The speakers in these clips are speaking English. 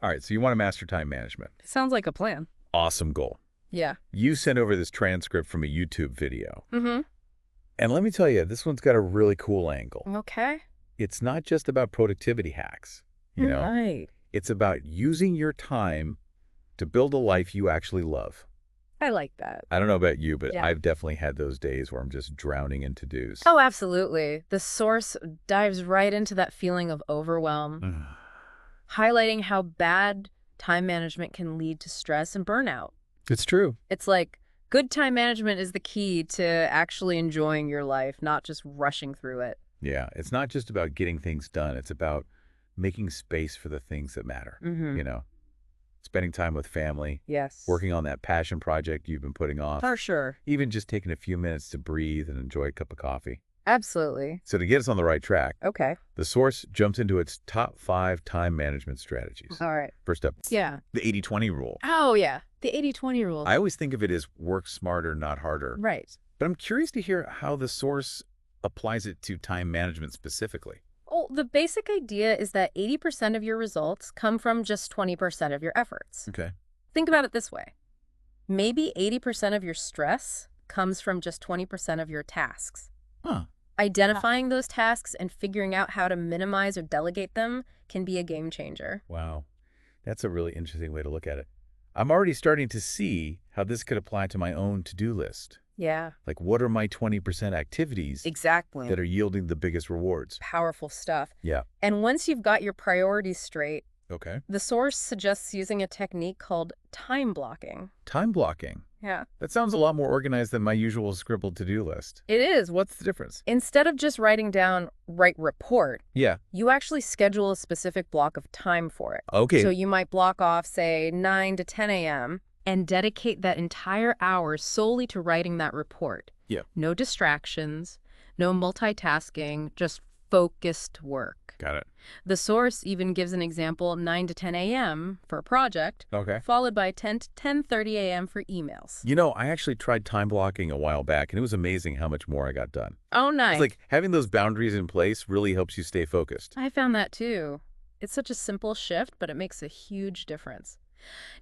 All right, so you want to master time management. Sounds like a plan. Awesome goal. Yeah. You sent over this transcript from a YouTube video. Mm-hmm. And let me tell you, this one's got a really cool angle. Okay. It's not just about productivity hacks, you know? Right. It's about using your time to build a life you actually love. I like that. I don't know about you, but Yeah. I've definitely had those days where I'm just drowning in to-dos. Oh, absolutely. The source dives right into that feeling of overwhelm, highlighting how bad time management can lead to stress and burnout. It's true. It's like good time management is the key to actually enjoying your life, not just rushing through it. Yeah, it's not just about getting things done. It's about making space for the things that matter, Mm-hmm. you know? Spending time with family, Yes. working on that passion project you've been putting off, For sure. even just taking a few minutes to breathe and enjoy a cup of coffee. Absolutely. So to get us on the right track, Okay. the source jumps into its top 5 time management strategies. All right. First up, Yeah. the 80-20 rule. Oh, yeah. The 80-20 rule. I always think of it as work smarter, not harder. Right. But I'm curious to hear how the source applies it to time management specifically. Well, the basic idea is that 80% of your results come from just 20% of your efforts. Okay. Think about it this way. Maybe 80% of your stress comes from just 20% of your tasks. Huh. Identifying those tasks and figuring out how to minimize or delegate them can be a game changer. Wow. That's a really interesting way to look at it. I'm already starting to see how this could apply to my own to-do list. Yeah, Like, what are my 20% activities exactly. that are yielding the biggest rewards? Powerful stuff. Yeah. And once you've got your priorities straight, Okay. the source suggests using a technique called time blocking. Time blocking. Yeah. That sounds a lot more organized than my usual scribbled to-do list. It is. What's the difference? Instead of just writing down, write report, Yeah. you actually schedule a specific block of time for it. Okay. So you might block off, say, 9 to 10 a.m. and dedicate that entire hour solely to writing that report. Yeah. No distractions, no multitasking, just focused work. Got it. The source even gives an example 9 to 10 a.m. for a project, Okay. followed by 10 to 10:30 a.m. for emails. You know, I actually tried time blocking a while back, and it was amazing how much more I got done. Oh, nice. It's like having those boundaries in place really helps you stay focused. I found that too. It's such a simple shift, but it makes a huge difference.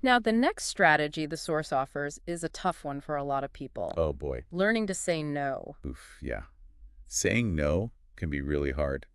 Now, the next strategy the source offers is a tough one for a lot of people. Oh, boy. Learning to say no. Oof, yeah. Saying no can be really hard.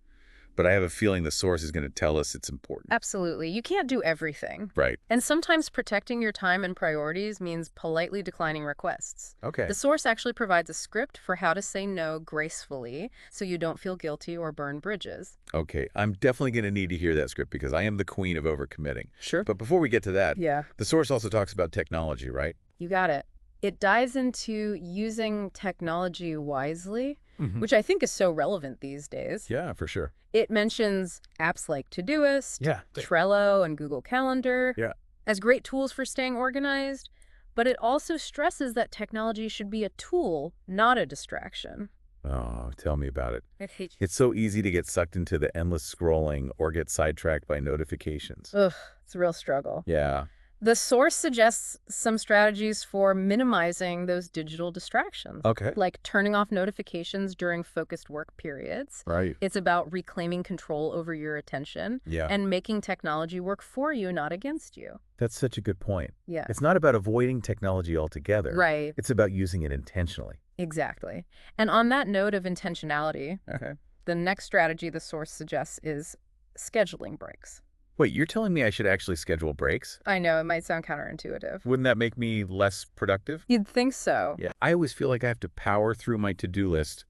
But I have a feeling the source is going to tell us it's important. Absolutely. You can't do everything. Right. And sometimes protecting your time and priorities means politely declining requests. Okay. The source actually provides a script for how to say no gracefully so you don't feel guilty or burn bridges. Okay. I'm definitely going to need to hear that script because I am the queen of overcommitting. Sure. But before we get to that, Yeah. the source also talks about technology, right? You got it. It dives into using technology wisely, Mhm. which I think is so relevant these days. Yeah, for sure. It mentions apps like Todoist, Yeah. Trello, and Google Calendar Yeah. as great tools for staying organized, but it also stresses that technology should be a tool, not a distraction. Oh, tell me about it. I hate It's so easy to get sucked into the endless scrolling or get sidetracked by notifications. Ugh, it's a real struggle. Yeah. The source suggests some strategies for minimizing those digital distractions, Okay. like turning off notifications during focused work periods. Right. It's about reclaiming control over your attention Yeah. and making technology work for you, not against you. That's such a good point. Yeah. It's not about avoiding technology altogether. Right. It's about using it intentionally. Exactly. And on that note of intentionality, Okay. the next strategy the source suggests is scheduling breaks. Wait, you're telling me I should actually schedule breaks? I know it might sound counterintuitive. Wouldn't that make me less productive? You'd think so. Yeah. I always feel like I have to power through my to-do list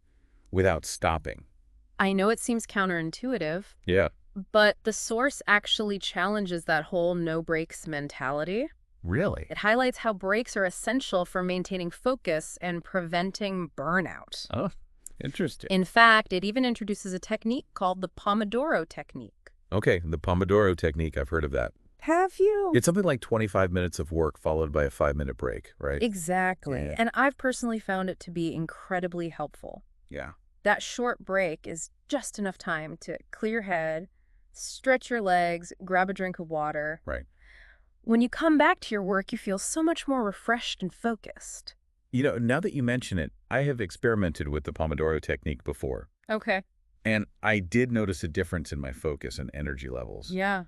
without stopping. I know it seems counterintuitive, Yeah. but the source actually challenges that whole no breaks mentality. Really? It highlights how breaks are essential for maintaining focus and preventing burnout. Oh, interesting. In fact, it even introduces a technique called the Pomodoro technique. Okay, the Pomodoro technique, I've heard of that. Have you? It's something like 25 minutes of work followed by a 5-minute break, right? Exactly. Yeah. And I've personally found it to be incredibly helpful. Yeah. That short break is just enough time to clear your head, stretch your legs, grab a drink of water. Right. When you come back to your work, you feel so much more refreshed and focused. You know, now that you mention it, I have experimented with the Pomodoro technique before. Okay. And I did notice a difference in my focus and energy levels. Yeah.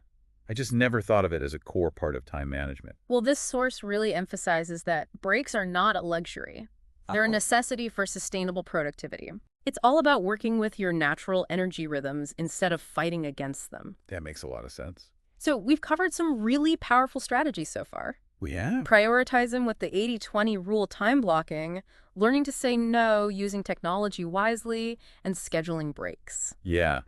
I just never thought of it as a core part of time management. Well, this source really emphasizes that breaks are not a luxury. They're a necessity for sustainable productivity. It's all about working with your natural energy rhythms instead of fighting against them. That makes a lot of sense. So we've covered some really powerful strategies so far. Yeah. Prioritizing with the 80-20 rule, time blocking, learning to say no, using technology wisely, and scheduling breaks. Yeah.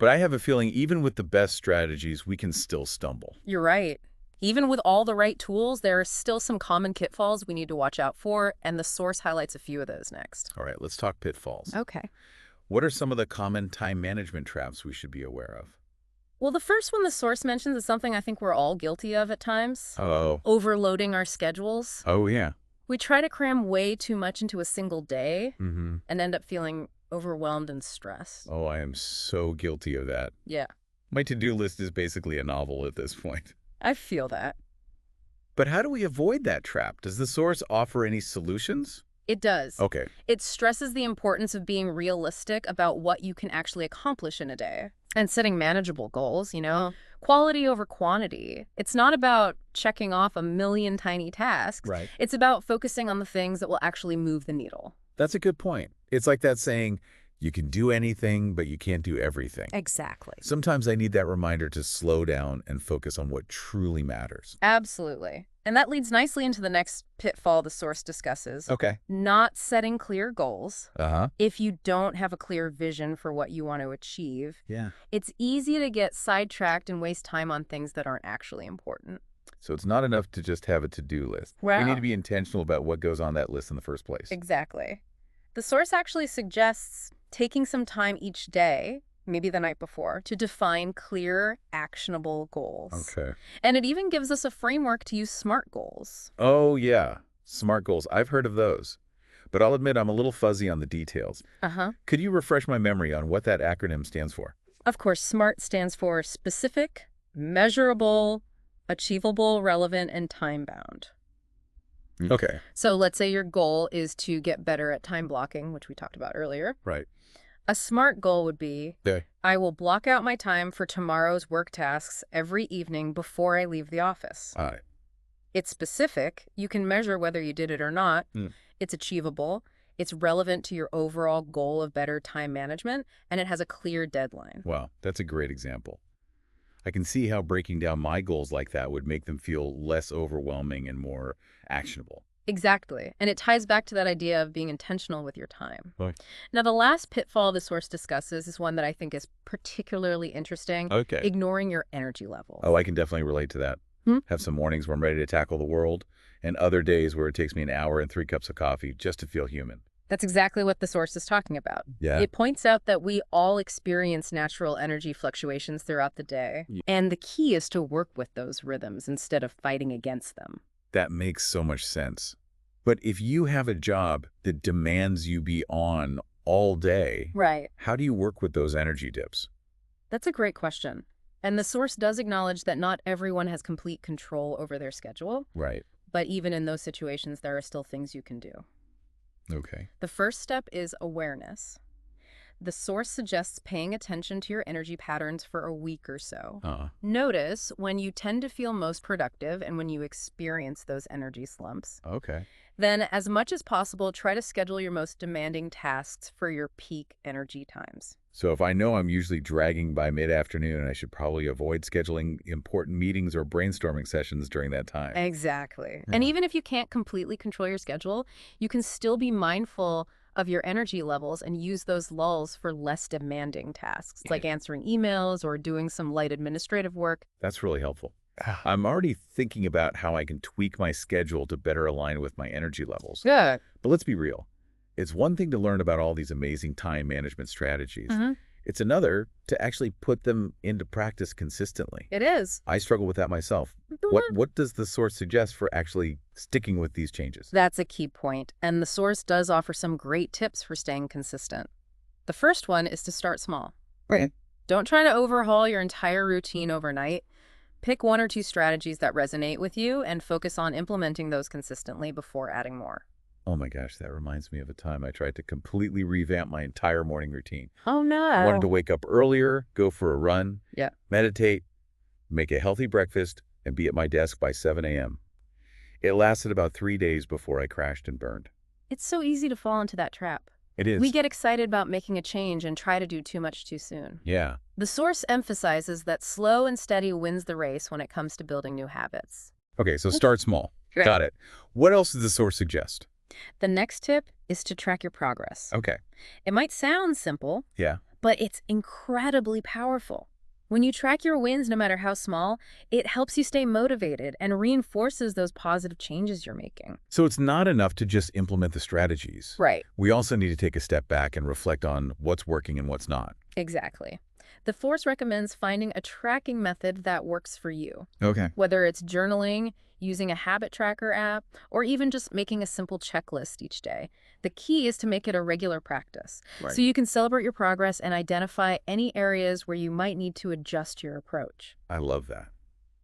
But I have a feeling even with the best strategies, we can still stumble. You're right. Even with all the right tools, there are still some common pitfalls we need to watch out for, and the source highlights a few of those next. All right, let's talk pitfalls. Okay. What are some of the common time management traps we should be aware of? Well, the first one the source mentions is something I think we're all guilty of at times. Oh. Overloading our schedules. Oh, yeah. We try to cram way too much into a single day Mm-hmm. and end up feeling overwhelmed and stressed. Oh, I am so guilty of that. Yeah, My to-do list is basically a novel at this point. I feel that. But how do we avoid that trap? Does the source offer any solutions? It does. Okay. It stresses the importance of being realistic about what you can actually accomplish in a day and setting manageable goals, quality over quantity. It's not about checking off a million tiny tasks. Right. It's about focusing on the things that will actually move the needle. That's a good point. It's like that saying, you can do anything, but you can't do everything. Exactly. Sometimes I need that reminder to slow down and focus on what truly matters. Absolutely. And that leads nicely into the next pitfall the source discusses. Okay. Not setting clear goals. Uh-huh. If you don't have a clear vision for what you want to achieve, Yeah. it's easy to get sidetracked and waste time on things that aren't actually important. So it's not enough to just have a to-do list. Wow. We need to be intentional about what goes on that list in the first place. Exactly. The source actually suggests taking some time each day, maybe the night before, to define clear, actionable goals. Okay. And it even gives us a framework to use SMART goals. Oh, yeah. SMART goals. I've heard of those. But I'll admit I'm a little fuzzy on the details. Uh-huh. Could you refresh my memory on what that acronym stands for? Of course, SMART stands for specific, measurable, achievable, relevant, and time-bound. Okay. So let's say your goal is to get better at time blocking, which we talked about earlier. Right. A SMART goal would be, Okay. I will block out my time for tomorrow's work tasks every evening before I leave the office. All right. It's specific. You can measure whether you did it or not. Mm. It's achievable. It's relevant to your overall goal of better time management, and it has a clear deadline. Wow, that's a great example. I can see how breaking down my goals like that would make them feel less overwhelming and more actionable. Exactly. And it ties back to that idea of being intentional with your time. Right. Now, the last pitfall the source discusses is one that I think is particularly interesting. Okay. Ignoring your energy level. Oh, I can definitely relate to that. Have some mornings where I'm ready to tackle the world, and other days where it takes me an hour and 3 cups of coffee just to feel human. That's exactly what the source is talking about. Yeah. It points out that we all experience natural energy fluctuations throughout the day. Yeah. And the key is to work with those rhythms instead of fighting against them. That makes so much sense. But if you have a job that demands you be on all day, Right. how do you work with those energy dips? That's a great question. And the source does acknowledge that not everyone has complete control over their schedule. Right. But even in those situations, there are still things you can do. Okay. The first step is awareness. The source suggests paying attention to your energy patterns for a week or so. Notice when you tend to feel most productive and when you experience those energy slumps. Okay. Then, as much as possible, try to schedule your most demanding tasks for your peak energy times. So if I know I'm usually dragging by mid-afternoon, I should probably avoid scheduling important meetings or brainstorming sessions during that time. Exactly. Yeah. And even if you can't completely control your schedule, you can still be mindful of your energy levels and use those lulls for less demanding tasks, like answering emails or doing some light administrative work. That's really helpful. I'm already thinking about how I can tweak my schedule to better align with my energy levels. Good. But let's be real. It's one thing to learn about all these amazing time management strategies. It's another to actually put them into practice consistently. It is. I struggle with that myself. What does the source suggest for actually sticking with these changes? That's a key point, and the source does offer some great tips for staying consistent. The first one is to start small. Right. Don't try to overhaul your entire routine overnight. Pick 1 or 2 strategies that resonate with you and focus on implementing those consistently before adding more. Oh my gosh, that reminds me of a time I tried to completely revamp my entire morning routine. Oh, no. I wanted to wake up earlier, go for a run, Yeah. meditate, make a healthy breakfast, and be at my desk by 7 a.m. It lasted about 3 days before I crashed and burned. It's so easy to fall into that trap. It is. We get excited about making a change and try to do too much too soon. Yeah. The source emphasizes that slow and steady wins the race when it comes to building new habits. Okay, so start small. Right. Got it. What else does the source suggest? The next tip is to track your progress. Okay. It might sound simple, Yeah. but it's incredibly powerful. When you track your wins, no matter how small, it helps you stay motivated and reinforces those positive changes you're making. So it's not enough to just implement the strategies. Right. We also need to take a step back and reflect on what's working and what's not. Exactly. The Force recommends finding a tracking method that works for you. Okay. Whether it's journaling, using a habit tracker app, or even just making a simple checklist each day. The key is to make it a regular practice, Right. so you can celebrate your progress and identify any areas where you might need to adjust your approach. I love that.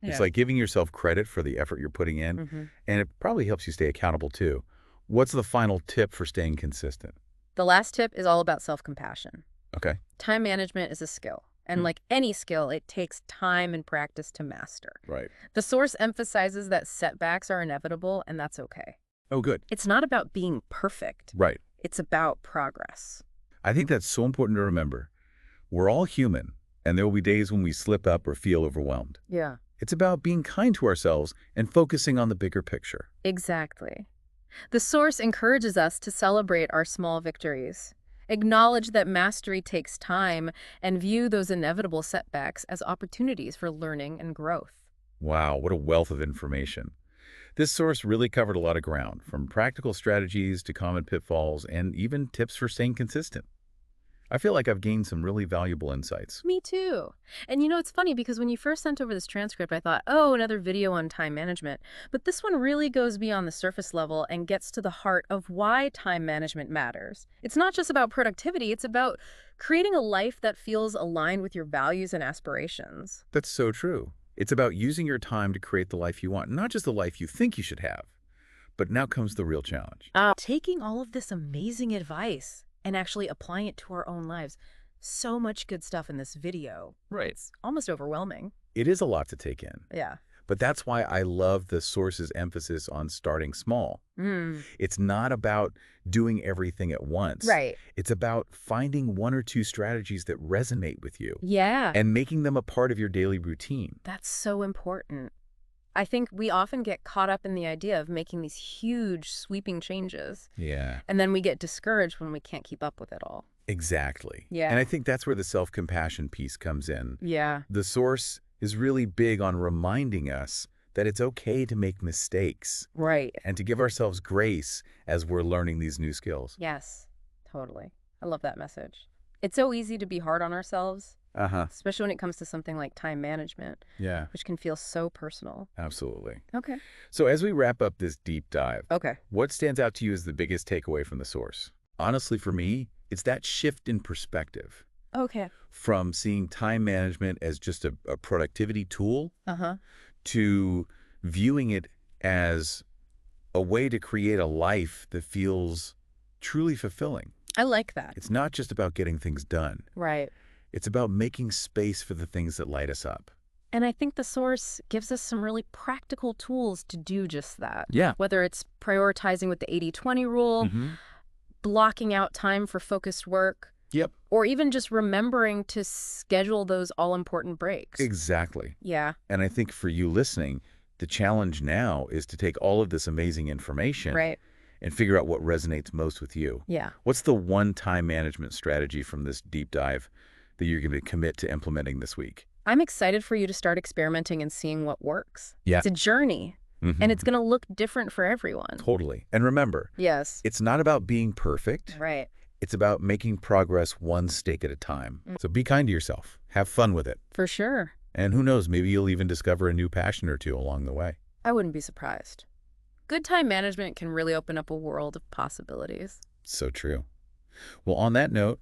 Yeah. It's like giving yourself credit for the effort you're putting in, and it probably helps you stay accountable too. What's the final tip for staying consistent? The last tip is all about self-compassion. Okay. Time management is a skill, and like any skill, it takes time and practice to master. Right. The source emphasizes that setbacks are inevitable, and that's okay. Oh, good. It's not about being perfect. Right. It's about progress. I think that's so important to remember. We're all human, and there will be days when we slip up or feel overwhelmed. Yeah. It's about being kind to ourselves and focusing on the bigger picture. Exactly. The source encourages us to celebrate our small victories, acknowledge that mastery takes time, and view those inevitable setbacks as opportunities for learning and growth. Wow, what a wealth of information. This source really covered a lot of ground, from practical strategies to common pitfalls and even tips for staying consistent. I feel like I've gained some really valuable insights. Me too. And you know, it's funny because when you first sent over this transcript, I thought, oh, another video on time management. But this one really goes beyond the surface level and gets to the heart of why time management matters. It's not just about productivity, it's about creating a life that feels aligned with your values and aspirations. That's so true. It's about using your time to create the life you want, not just the life you think you should have. But now comes the real challenge. Taking all of this amazing advice and actually applying it to our own lives. So much good stuff in this video. Right. It's almost overwhelming. It is a lot to take in. Yeah. But that's why I love the source's emphasis on starting small. It's not about doing everything at once. Right. It's about finding one or two strategies that resonate with you Yeah. and making them a part of your daily routine. That's so important. I think we often get caught up in the idea of making these huge, sweeping changes. Yeah. And then we get discouraged when we can't keep up with it all. Exactly. Yeah. And I think that's where the self-compassion piece comes in. Yeah. The source is really big on reminding us that it's okay to make mistakes Right. and to give ourselves grace as we're learning these new skills. Yes, totally. I love that message. It's so easy to be hard on ourselves, especially when it comes to something like time management, Yeah, which can feel so personal. absolutely. Okay. So as we wrap up this deep dive, Okay. what stands out to you as the biggest takeaway from the source? Honestly, for me, it's that shift in perspective Okay. from seeing time management as just a productivity tool to viewing it as a way to create a life that feels truly fulfilling. I like that. It's not just about getting things done. Right. It's about making space for the things that light us up. And I think the source gives us some really practical tools to do just that. Yeah. Whether it's prioritizing with the 80-20 rule, blocking out time for focused work, Yep. or even just remembering to schedule those all-important breaks. Exactly. Yeah. And I think for you listening, the challenge now is to take all of this amazing information Right. and figure out what resonates most with you. Yeah. What's the one time management strategy from this deep dive that you're going to commit to implementing this week? I'm excited for you to start experimenting and seeing what works. Yeah. It's a journey, and it's going to look different for everyone. Totally. And remember, Yes. it's not about being perfect. Right. It's about making progress one stake at a time. So be kind to yourself. Have fun with it. For sure. And who knows, maybe you'll even discover a new passion or two along the way. I wouldn't be surprised. Good time management can really open up a world of possibilities. So true. Well, on that note,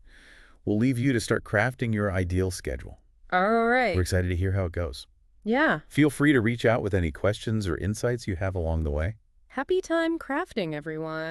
we'll leave you to start crafting your ideal schedule. All right. We're excited to hear how it goes. Yeah. Feel free to reach out with any questions or insights you have along the way. Happy time crafting, everyone.